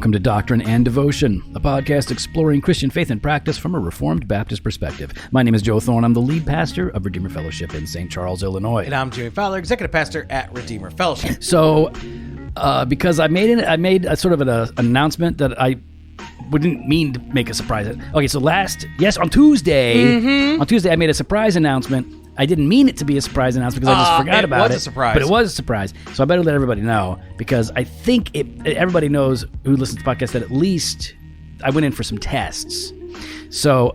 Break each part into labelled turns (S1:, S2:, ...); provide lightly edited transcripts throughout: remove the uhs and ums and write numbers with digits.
S1: Welcome to Doctrine and Devotion, a podcast exploring Christian faith and practice from a Reformed Baptist perspective. My name is Joe Thorne. I'm the lead pastor of Redeemer Fellowship in St. Charles, Illinois.
S2: And I'm Jimmy Fowler, executive pastor at Redeemer Fellowship.
S1: So, because I made a sort of an announcement that I wouldn't mean to make a surprise. Okay, so on Tuesday, I made a surprise announcement. I didn't mean it to be a surprise announcement because I just forgot about it.
S2: It was a surprise.
S1: But it was a surprise. So I better let everybody know because I think everybody knows who listens to the podcast that at least I went in for some tests. So,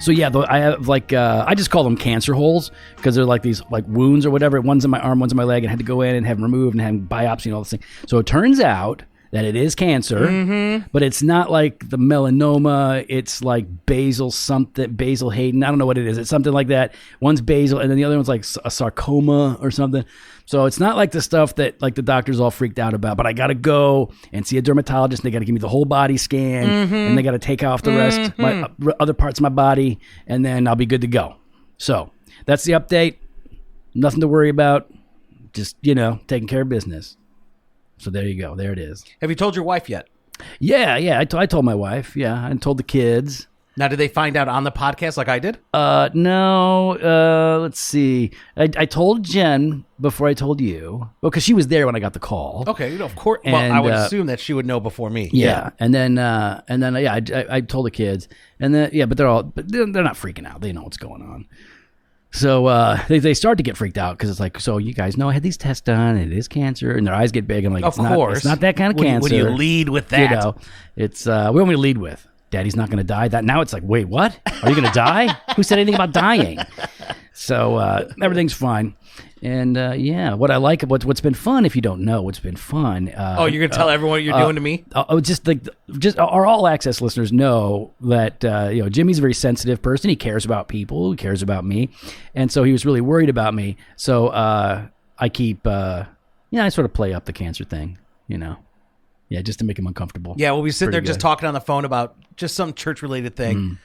S1: yeah, I have I just call them cancer holes because they're like these like wounds or whatever. One's in my arm, one's in my leg, and I had to go in and have them removed and have them biopsy and all this thing. So it turns out that it is cancer, but it's not like the melanoma. It's like basal Hayden. I don't know what it is. It's something like that. One's basal, and then the other one's like a sarcoma or something. So it's not like the stuff that like the doctors all freaked out about. But I got to go and see a dermatologist. And they got to give me the whole body scan, and they got to take off the rest, my other parts of my body, and then I'll be good to go. So that's the update. Nothing to worry about. Just taking care of business. So there you go. There it is.
S2: Have you told your wife yet?
S1: Yeah. I told my wife. Yeah, and told the kids.
S2: Now, did they find out on the podcast like I did?
S1: No. Let's see. I told Jen before I told you. Well, because she was there when I got the call.
S2: Okay, of course. Well, I would assume that she would know before me.
S1: Yeah. And then I told the kids, and then but they're not freaking out. They know what's going on. So they start to get freaked out because it's like, so you guys know I had these tests done, and it is cancer, and their eyes get big. I'm like, it's not that kind of cancer.
S2: When you lead with that,
S1: it's what do we lead with? Daddy's not going to die. That now it's like, wait, what? Are you going to die? Who said anything about dying? So everything's fine. And what I like, what's been fun, if you don't know, what's been fun.
S2: You're going to tell everyone what you're doing to me?
S1: Just our all access listeners know that Jimmy's a very sensitive person. He cares about people. He cares about me, and so he was really worried about me. So I keep, I sort of play up the cancer thing, just to make him uncomfortable.
S2: Yeah, well, we sit there just talking on the phone about just some church related thing.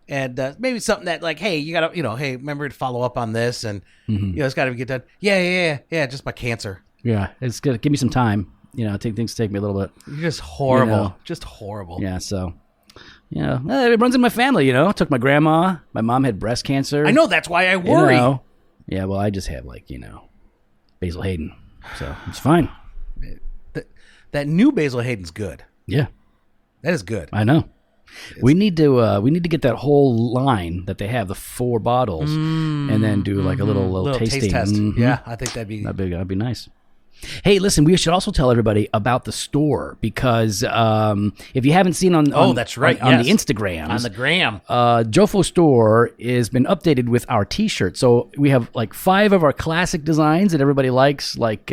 S2: And maybe something that like, hey, you got to, hey, remember to follow up on this. And, it's got to get done. Yeah, just my cancer.
S1: Yeah, it's good. Give me some time. Things take me a little bit.
S2: You're just horrible. Just horrible.
S1: Yeah, so, it runs in my family, Took my grandma. My mom had breast cancer.
S2: I know, that's why I worry.
S1: Yeah, well, I just have basal Hayden. So it's fine.
S2: That new basal Hayden's good.
S1: Yeah.
S2: That is good.
S1: I know. We need to get that whole line that they have, the 4 bottles, and then do like a little tasting.
S2: Taste test. Yeah, I think that'd
S1: be nice. Hey, listen, we should also tell everybody about the store because if you haven't seen
S2: that's right,
S1: on the Instagrams,
S2: on the gram,
S1: Jofo Store has been updated with our T-shirts. So we have like 5 of our classic designs that everybody likes, like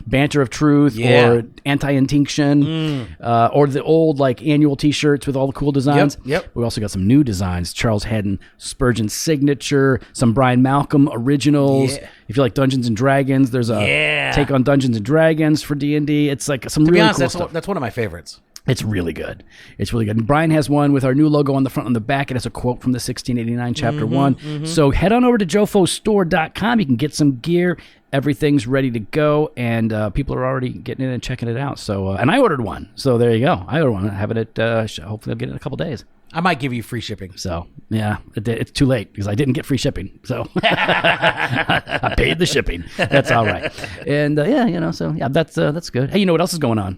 S1: Banter of Truth or Anti-Intinction or the old like annual T-shirts with all the cool designs.
S2: Yep.
S1: We also got some new designs. Charles Haddon Spurgeon signature, some Brian Malcolm originals. Yeah. If you like Dungeons and Dragons, there's a take on Dungeons and Dragons for D&D. It's like some really cool stuff.
S2: That's one of my favorites.
S1: It's really good. And Brian has one with our new logo on the front and the back. It has a quote from the 1689 chapter 1. So head on over to jofostore.com. You can get some gear. Everything's ready to go, and people are already getting in and checking it out. So, and I ordered one. So there you go. I ordered one. I have it at, hopefully I'll get it in a couple days.
S2: I might give you free shipping.
S1: So, yeah, it's too late because I didn't get free shipping. So I paid the shipping. That's all right. And that's good. Hey, you know what else is going on?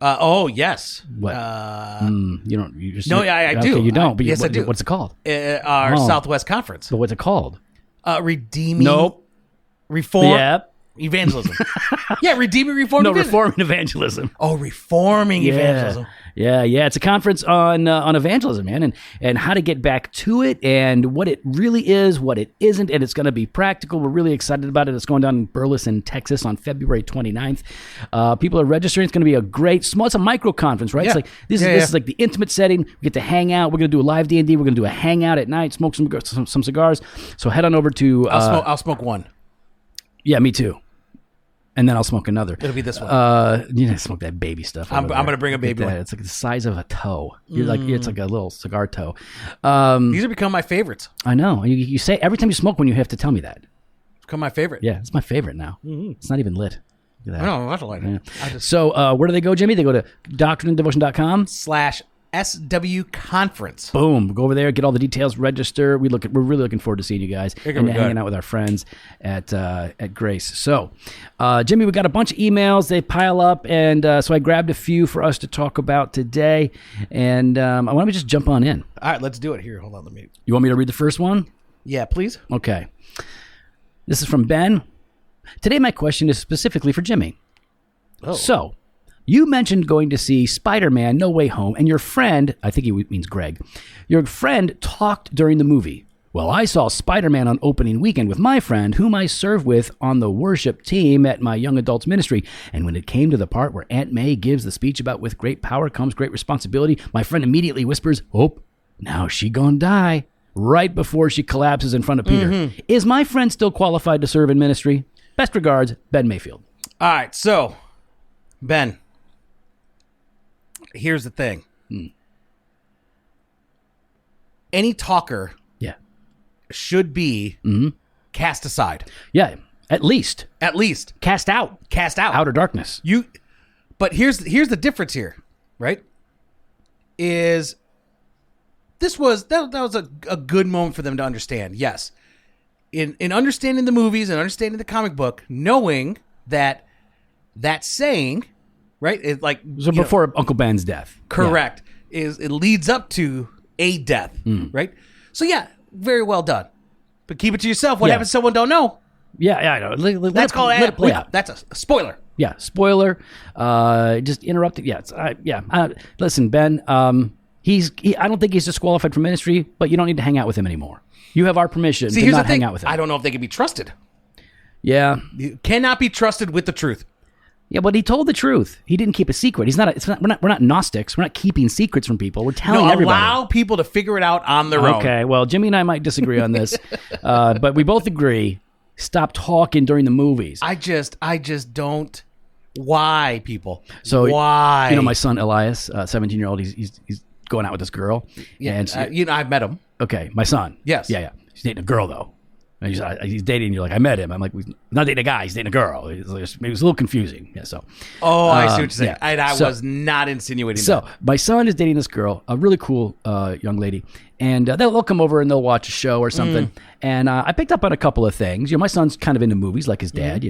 S2: Yes.
S1: What? You don't. You just.
S2: No, I do.
S1: Okay, you don't. But
S2: yes, I do.
S1: What's it called?
S2: Our Southwest Conference.
S1: But what's it called?
S2: Redeeming.
S1: Nope.
S2: Reform.
S1: Yep.
S2: Evangelism. Redeeming Reform.
S1: No, Reforming Evangelism.
S2: Oh, Reforming Evangelism.
S1: Yeah. It's a conference on evangelism, man, and how to get back to it, and what it really is, what it isn't, and it's going to be practical. We're really excited about it. It's going down in Burleson, Texas, on February 29th. People are registering. It's going to be a great small. It's a micro conference, right?
S2: Yeah.
S1: It's like this is like the intimate setting. We get to hang out. We're going to do a live D&D. We're going to do a hangout at night. Smoke some cigars. So head on over to.
S2: I'll smoke one.
S1: Yeah, me too. And then I'll smoke another.
S2: It'll be this one.
S1: Smoke that baby stuff.
S2: I'm going to bring a baby one.
S1: It's like the size of a toe. It's like a little cigar toe.
S2: These have become my favorites.
S1: I know. You say every time you smoke one, you have to tell me that.
S2: It's become my favorite.
S1: Yeah, it's my favorite now. It's not even lit. Look at that.
S2: No, that's like it.
S1: Yeah. So where do they go, Jimmy? They go to doctrineanddevotion.com.
S2: /SW conference.
S1: Boom. Go over there, get all the details, register. We're really looking forward to seeing you guys and hanging out with our friends at Grace. So, Jimmy, we got a bunch of emails. They pile up, and so I grabbed a few for us to talk about today. And why don't we just jump on in?
S2: All right, let's do it. Here, hold on.
S1: You want me to read the first one?
S2: Yeah, please.
S1: Okay. This is from Ben. Today, my question is specifically for Jimmy.
S2: Oh.
S1: So, you mentioned going to see Spider-Man No Way Home, and your friend, I think he means Greg, your friend talked during the movie. Well, I saw Spider-Man on opening weekend with my friend, whom I serve with on the worship team at my young adults ministry. And when it came to the part where Aunt May gives the speech about with great power comes great responsibility, my friend immediately whispers, "Oh, now she gonna die," right before she collapses in front of Peter. Mm-hmm. Is my friend still qualified to serve in ministry? Best regards, Ben Mayfield.
S2: All right, so, Ben, here's the thing. Any talker should be cast aside.
S1: Yeah, at least.
S2: Cast out.
S1: Outer darkness.
S2: But here's the difference here, right? Is that was a good moment for them to understand. Yes. In understanding the movies and understanding the comic book, knowing that saying, right? It like
S1: so before Uncle Ben's death.
S2: Correct. Yeah. It leads up to a death, right? So yeah, very well done. But keep it to yourself. What happens if someone don't know?
S1: Yeah, I know.
S2: Let's call it play out. That's a spoiler.
S1: Yeah, spoiler. Just interrupted. Yeah, listen, Ben. I don't think he's disqualified from ministry, but you don't need to hang out with him anymore. You have our permission to not hang out with him.
S2: I don't know if they can be trusted.
S1: Yeah.
S2: You cannot be trusted with the truth.
S1: Yeah, but he told the truth. He didn't keep a secret. We're not Gnostics. We're not keeping secrets from people. We're telling everybody.
S2: Allow people to figure it out on their own.
S1: Okay, well, Jimmy and I might disagree on this, but we both agree. Stop talking during the movies.
S2: I just don't. Why, people?
S1: So
S2: why?
S1: My son Elias, 17-year-old, he's going out with this girl.
S2: Yeah, and I've met him.
S1: Okay, my son.
S2: Yes.
S1: Yeah. He's dating a girl though. And he's dating. You're like, I met him. I'm like, he's not dating a guy. He's dating a girl. It was a little confusing. Yeah. So.
S2: Oh, I see what you're saying. Yeah. I was not insinuating.
S1: So my son is dating this girl, a really cool young lady, and they'll come over and they'll watch a show or something. And I picked up on a couple of things. My son's kind of into movies, like his dad.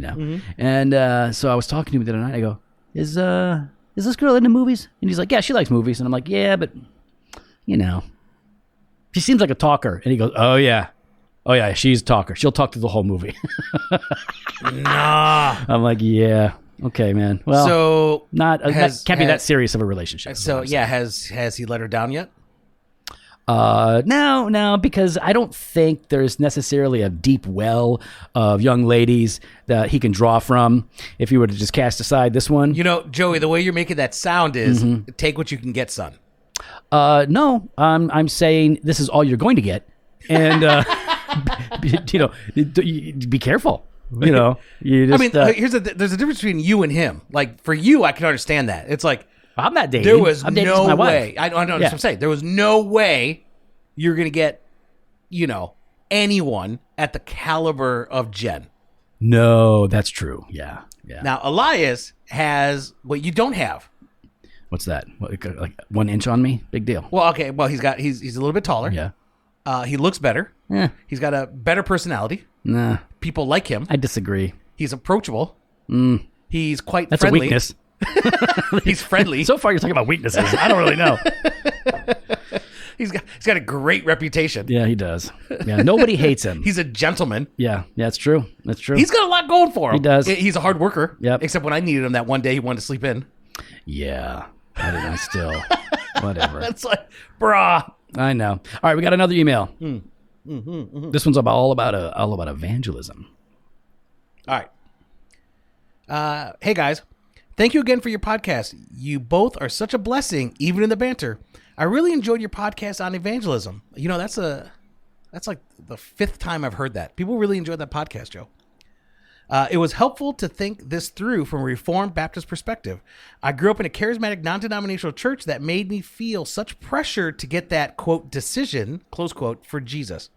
S1: And so I was talking to him the other night. I go, is this girl into movies? And he's like, yeah, she likes movies. And I'm like, yeah, but she seems like a talker. And he goes, oh yeah, she's a talker. She'll talk through the whole movie.
S2: Nah.
S1: I'm like, yeah, okay, man. Well,
S2: so
S1: can't be that serious of a relationship.
S2: So yeah, has he let her down yet?
S1: No, because I don't think there's necessarily a deep well of young ladies that he can draw from if he were to just cast aside this one.
S2: Joey, the way you're making that sound is take what you can get, son.
S1: No, I'm saying this is all you're going to get. And, be careful. There's
S2: a difference between you and him. Like for you, I can understand that. It's like,
S1: I'm not dating.
S2: There was no
S1: my
S2: way.
S1: Wife.
S2: I know what I'm saying. There was no way you're going to get, anyone at the caliber of Jen.
S1: No, that's true. Yeah.
S2: Now, Elias has what you don't have.
S1: What's that? Like 1 inch on me? Big deal.
S2: Well, okay. Well, he's a little bit taller.
S1: Yeah.
S2: He looks better.
S1: Yeah.
S2: He's got a better personality.
S1: Nah.
S2: People like him.
S1: I disagree.
S2: He's approachable. He's quite
S1: That's
S2: friendly.
S1: That's a weakness.
S2: He's friendly.
S1: So far, you're talking about weaknesses. I don't really know.
S2: He's got a great reputation.
S1: Yeah, he does. Yeah, nobody hates him.
S2: He's a gentleman.
S1: Yeah, that's true. That's true.
S2: He's got a lot going for him.
S1: He does.
S2: He's a hard worker.
S1: Yep.
S2: Except when I needed him that one day, he wanted to sleep in.
S1: Yeah. I don't know. Still, whatever.
S2: It's like, brah.
S1: I know. All right, we got another email. This one's all about evangelism.
S2: All right. Hey guys, thank you again for your podcast. You both are such a blessing, even in the banter. I really enjoyed your podcast on evangelism. That's like the 5th time I've heard that. People really enjoyed that podcast, Joe. It was helpful to think this through from a Reformed Baptist perspective. I grew up in a charismatic, non-denominational church that made me feel such pressure to get that, quote, decision, close quote, for Jesus.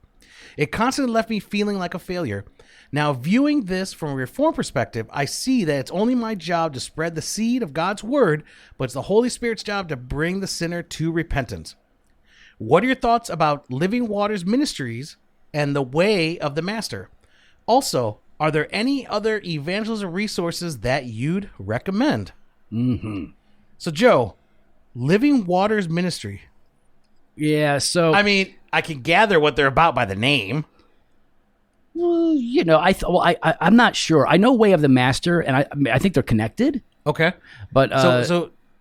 S2: It constantly left me feeling like a failure. Now, viewing this from a Reformed perspective, I see that it's only my job to spread the seed of God's word, but it's the Holy Spirit's job to bring the sinner to repentance. What are your thoughts about Living Waters Ministries and the way of the Master? Also, are there any other evangelism resources that you'd recommend?
S1: Mm-hmm.
S2: So, Joe, Living Waters Ministry.
S1: Yeah, so...
S2: I mean, I can gather what they're about by the name.
S1: Well, I'm not sure. I know Way of the Master, and I think they're connected.
S2: Okay.
S1: But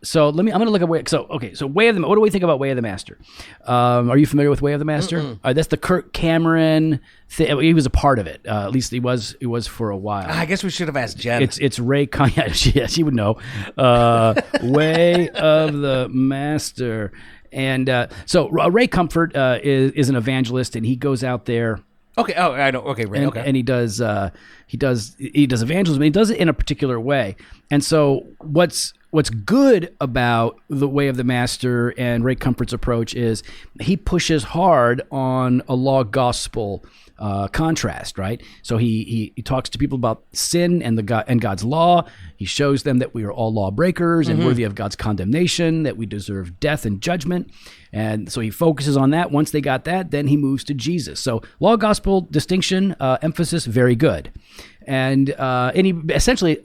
S1: so I'm going to look at Way. So Way of the. What do we think about Way of the Master? Are you familiar with Way of the Master? That's the Kirk Cameron thing. He was a part of it. At least he was for a while.
S2: I guess we should have asked Jen.
S1: It's Ray. Yeah, she would know. Way of the Master, and so Ray Comfort is an evangelist, and he goes out there.
S2: Okay. Oh, I know. Okay, Ray. Okay.
S1: And he does evangelism. He does it in a particular way. And so what's good about the Way of the Master and Ray Comfort's approach is he pushes hard on a law gospel contrast, right? So he talks to people about sin and God's law. He shows them that we are all lawbreakers and worthy of God's condemnation, that we deserve death and judgment. And so he focuses on that. Once they got that, then he moves to Jesus. So law gospel distinction, emphasis, very good. And he essentially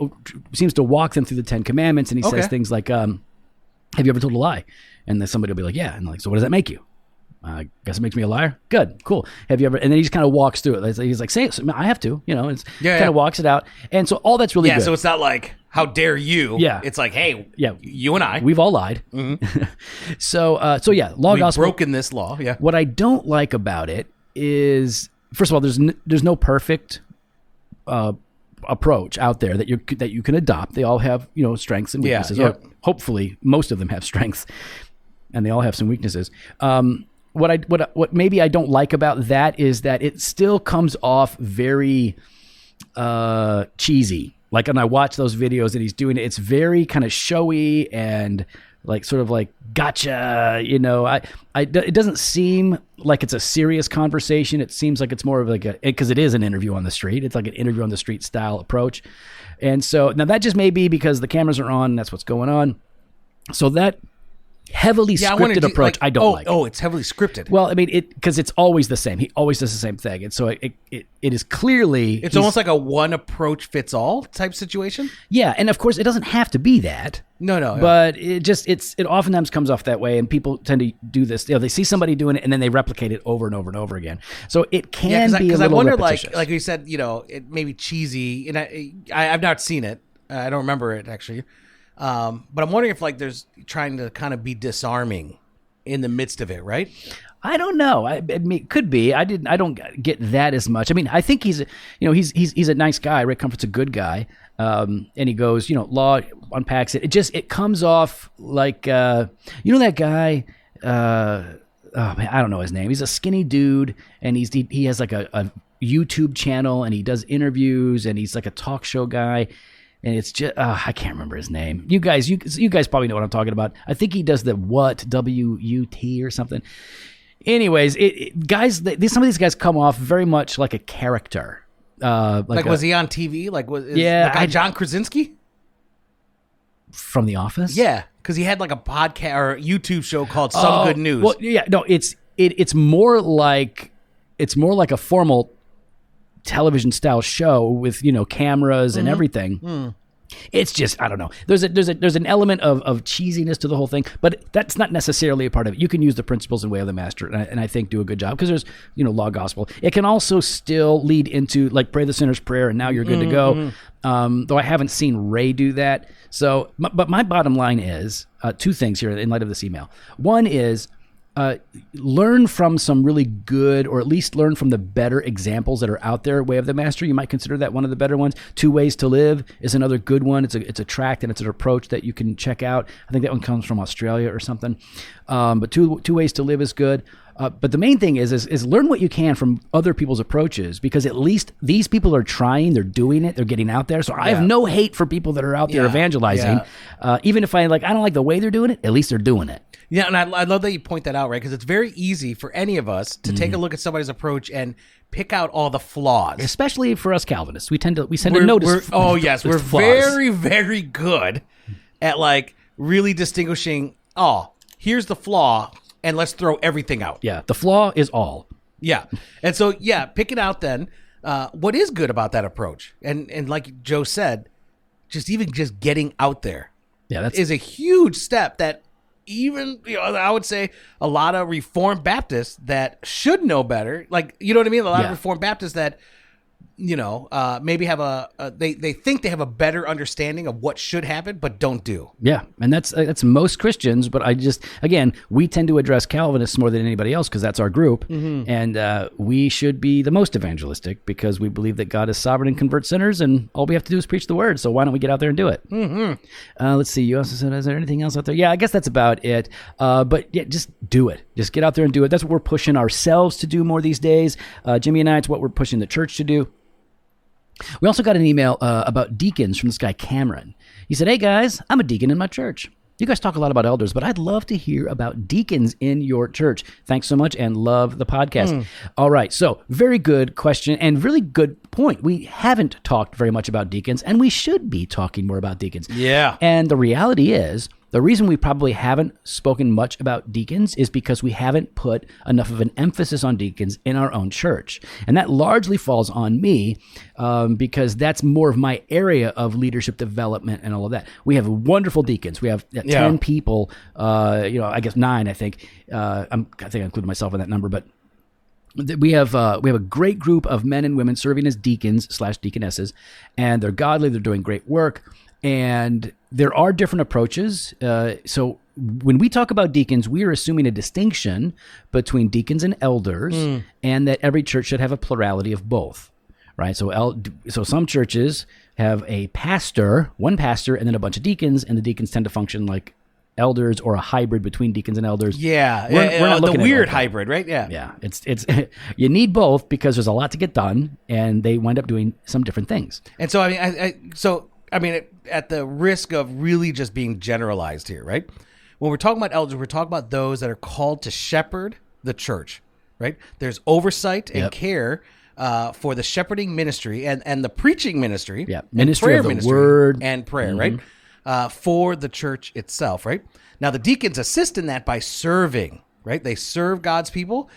S1: seems to walk them through the Ten Commandments, and he says things like, have you ever told a lie? And then somebody will be like, yeah. And like, so what does that make you? I guess it makes me a liar. Good, cool. Have you ever? And then he just kind of walks through it. He's like, say it. I have to, it's kind of walks it out. And so all that's really good.
S2: So it's not like, how dare you?
S1: Yeah.
S2: It's like, hey, you and I.
S1: We've all lied.
S2: Mm-hmm.
S1: So law gospel.
S2: We've broken this law. Yeah.
S1: What I don't like about it is, first of all, there's no perfect approach out there that you can adopt. They all have strengths and weaknesses. Or hopefully, most of them have strengths, and they all have some weaknesses. What maybe I don't like about that is that it still comes off very cheesy. Like when I watch those videos that he's doing, it's very kind of showy and like sort of like gotcha. It doesn't seem like it's a serious conversation. It seems like it's more of like because it is an interview on the street. It's like an interview on the street style approach. And so now that just may be because the cameras are on. And that's what's going on. So that heavily scripted approach, I don't like.
S2: Oh, it's heavily scripted.
S1: Well, I mean, because it's always the same. He always does the same thing, and so it is clearly
S2: it's almost like a one approach fits all type situation.
S1: Yeah, and of course, it doesn't have to be that.
S2: No.
S1: But it oftentimes comes off that way, and people tend to do this. They see somebody doing it, and then they replicate it over and over and over again. So it can be a little repetitious. I wonder,
S2: like you said, it may be cheesy, and I've not seen it. I don't remember it actually. But I'm wondering if there's trying to kind of be disarming in the midst of it, right?
S1: I don't know. I mean, it could be. I don't get that as much. I mean, I think he's a nice guy. Rick Comfort's a good guy. And he goes, law unpacks it. It comes off like, that guy, oh man, I don't know his name. He's a skinny dude, and he has like a YouTube channel, and he does interviews, and he's like a talk show guy. And it's just I can't remember his name. You guys probably know what I'm talking about. I think he does the WUT or something. Anyways, some of these guys come off very much like a character.
S2: Was he on TV? The guy John Krasinski
S1: from The Office?
S2: Yeah, because he had like a podcast or YouTube show called Some Good News.
S1: Well, yeah, no, it's more like a formal television style show with cameras and everything. It's just, I don't know, there's an element of cheesiness to the whole thing, but that's not necessarily a part of it. You can use the principles and Way of the Master, and I think do a good job, because there's law gospel. It can also still lead into like pray the sinner's prayer and now you're good to go, though I haven't seen Ray do that. So but my bottom line is two things here in light of this email. One is learn from some really good, or at least learn from the better examples that are out there. Way of the Master, you might consider that one of the better ones. 2 Ways to Live is another good one. It's a tract, and it's an approach that you can check out. I think that one comes from Australia or something. But two Ways to Live is good. But the main thing is learn what you can from other people's approaches, because at least these people are trying, they're doing it, they're getting out there. So I have no hate for people that are out there evangelizing. Even if I don't like the way they're doing it, at least they're doing it.
S2: Yeah, and I love that you point that out, right? Because it's very easy for any of us to take a look at somebody's approach and pick out all the flaws.
S1: Especially for us Calvinists, we tend to notice.
S2: We're
S1: flaws.
S2: very, very good at like really distinguishing. Oh, here's the flaw, and let's throw everything out.
S1: Yeah, the flaw is all.
S2: Yeah, and so pick it out then. What is good about that approach? And like Joe said, just getting out there.
S1: Yeah, that
S2: is a huge step that. Even, I would say a lot of Reformed Baptists that should know better, like, you know what I mean? A lot of Reformed Baptists that, maybe have they think they have a better understanding of what should happen, but don't do.
S1: Yeah, and that's most Christians, but again, we tend to address Calvinists more than anybody else because that's our group, and we should be the most evangelistic because we believe that God is sovereign and converts sinners, and all we have to do is preach the word, so why don't we get out there and do it? Let's see, you also said, is there anything else out there? Yeah, I guess that's about it, but yeah, just do it. Just get out there and do it. That's what we're pushing ourselves to do more these days. Jimmy and I, it's what we're pushing the church to do. We also got an email about deacons from this guy, Cameron. He said, hey guys, I'm a deacon in my church. You guys talk a lot about elders, but I'd love to hear about deacons in your church. Thanks so much and love the podcast. All right, so very good question and really good point. We haven't talked very much about deacons, and we should be talking more about deacons.
S2: Yeah.
S1: And the reality is, the reason we probably haven't spoken much about deacons is because we haven't put enough of an emphasis on deacons in our own church. And that largely falls on me because that's more of my area of leadership development and all of that. We have wonderful deacons. We have 10 people, I guess 9, I think. I think I included myself in that number, but we have a great group of men and women serving as deacons/deaconesses, and they're godly. They're doing great work. And there are different approaches. So when we talk about deacons, we are assuming a distinction between deacons and elders, and that every church should have a plurality of both, right? So some churches have one pastor, and then a bunch of deacons, and the deacons tend to function like elders or a hybrid between deacons and elders.
S2: Yeah,
S1: we're not looking
S2: the
S1: at
S2: weird
S1: it like
S2: hybrid, right? Yeah,
S1: yeah. It's you need both because there's a lot to get done, and they wind up doing some different things.
S2: And so I mean, at the risk of really just being generalized here, right? When we're talking about elders, we're talking about those that are called to shepherd the church, right? There's oversight and care for the shepherding ministry and the preaching ministry,
S1: ministry of the word
S2: and prayer, right? For the church itself, right? Now, the deacons assist in that by serving, right? They serve God's people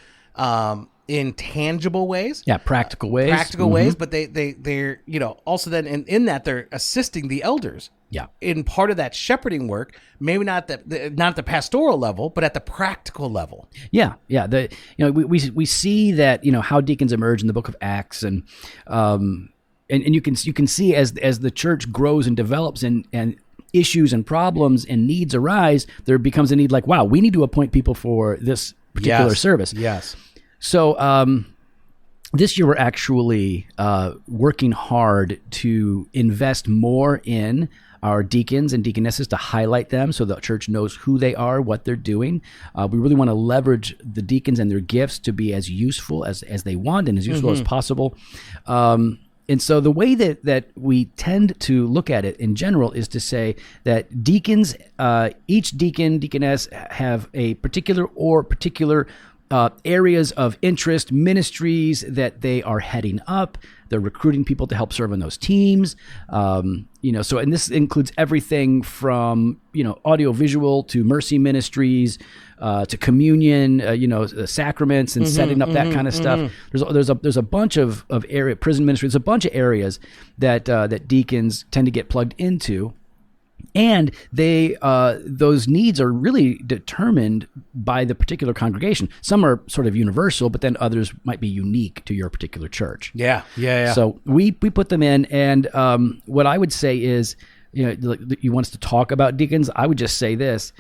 S2: in tangible ways.
S1: Yeah, practical ways.
S2: Ways, but they're also then in that they're assisting the elders.
S1: Yeah.
S2: In part of that shepherding work, maybe not at the pastoral level, but at the practical level.
S1: Yeah. We see that how deacons emerge in the book of Acts, and you can see as the church grows and develops and issues and problems and needs arise, there becomes a need like, wow, we need to appoint people for this particular service.
S2: Yes.
S1: So this year we're actually working hard to invest more in our deacons and deaconesses to highlight them so the church knows who they are, what they're doing. We really want to leverage the deacons and their gifts to be as useful as they want and as useful as possible. And so the way that we tend to look at it in general is to say that deacons, each deacon, deaconess have a particular areas of interest, ministries that they are heading up. They're recruiting people to help serve on those teams. And this includes everything from, audiovisual to mercy ministries, to communion, the sacraments and setting up that kind of stuff. There's a bunch of area, prison ministry. There's a bunch of areas that deacons tend to get plugged into. And those needs are really determined by the particular congregation. Some are sort of universal, but then others might be unique to your particular church.
S2: Yeah.
S1: So we put them in, and what I would say is, you want us to talk about deacons? I would just say this: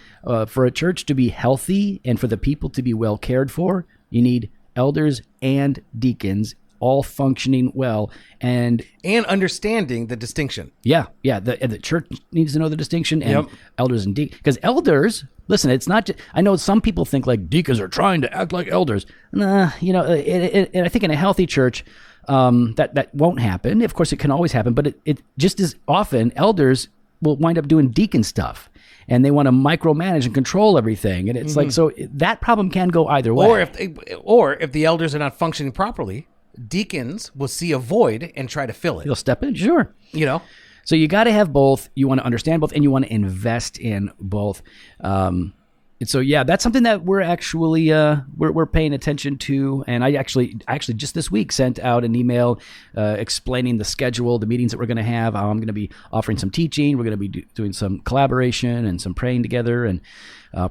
S1: for a church to be healthy and for the people to be well cared for, you need elders and deacons all functioning well. And
S2: understanding the distinction.
S1: The church needs to know the distinction, and elders and deacons. Because elders, listen, it's not just, I know some people think like deacons are trying to act like elders. Nah, I think in a healthy church, that won't happen. Of course, it can always happen, but it just as often, elders will wind up doing deacon stuff. And they want to micromanage and control everything, and it's like, so that problem can go either way.
S2: Or if the elders are not functioning properly, deacons will see a void and try to fill it.
S1: They'll step in, sure. So you got to have both. You want to understand both, and you want to invest in both. And so that's something that we're actually we're paying attention to. And I actually just this week sent out an email explaining the schedule, the meetings that we're going to have. I'm going to be offering some teaching. We're going to be doing some collaboration and some praying together and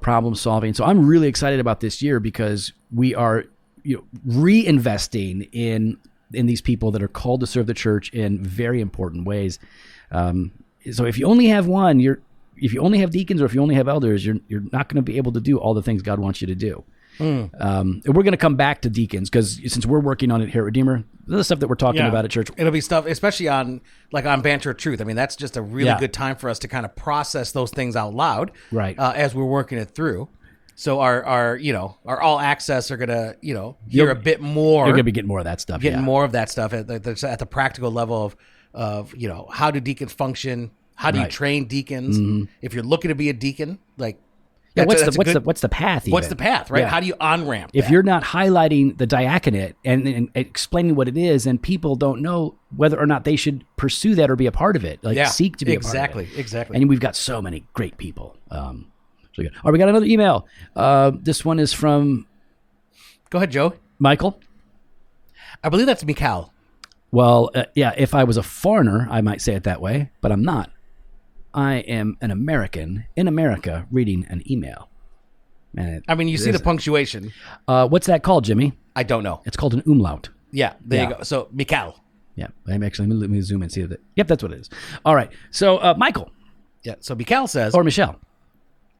S1: problem solving. So I'm really excited about this year because we are reinvesting in these people that are called to serve the church in very important ways. So if you only have one, if you only have deacons or if you only have elders, you're not going to be able to do all the things God wants you to do. And we're going to come back to deacons because since we're working on it here at Redeemer, the stuff that we're talking about at church.
S2: It'll be stuff, especially on Banter of Truth. I mean, that's just a really good time for us to kind of process those things out loud,
S1: right?
S2: As we're working it through. So our all access are going to, hear a bit more.
S1: You're going to be getting more of that stuff.
S2: Getting more of that stuff at the practical level of how do deacons function? How do you train deacons? If you're looking to be a deacon,
S1: what's the path?
S2: What's the path, right? How do you on-ramp
S1: if you're not highlighting the diaconate and explaining what it is, and people don't know whether or not they should pursue that or be a part of it, seek to be a part of it.
S2: Exactly.
S1: And we've got so many great people. So good. All right, we got another email. This one is from...
S2: Go ahead, Joe.
S1: Michael?
S2: I believe that's Mikal.
S1: Well, if I was a foreigner, I might say it that way, but I'm not. I am an American in America reading an email.
S2: And you see the punctuation.
S1: What's that called, Jimmy?
S2: I don't know.
S1: It's called an umlaut.
S2: Yeah, there you go. So, Mikal.
S1: Yeah, let me zoom and see that. Yep, that's what it is. All right. So, Michael.
S2: Yeah, so Mikal says...
S1: Or Michelle.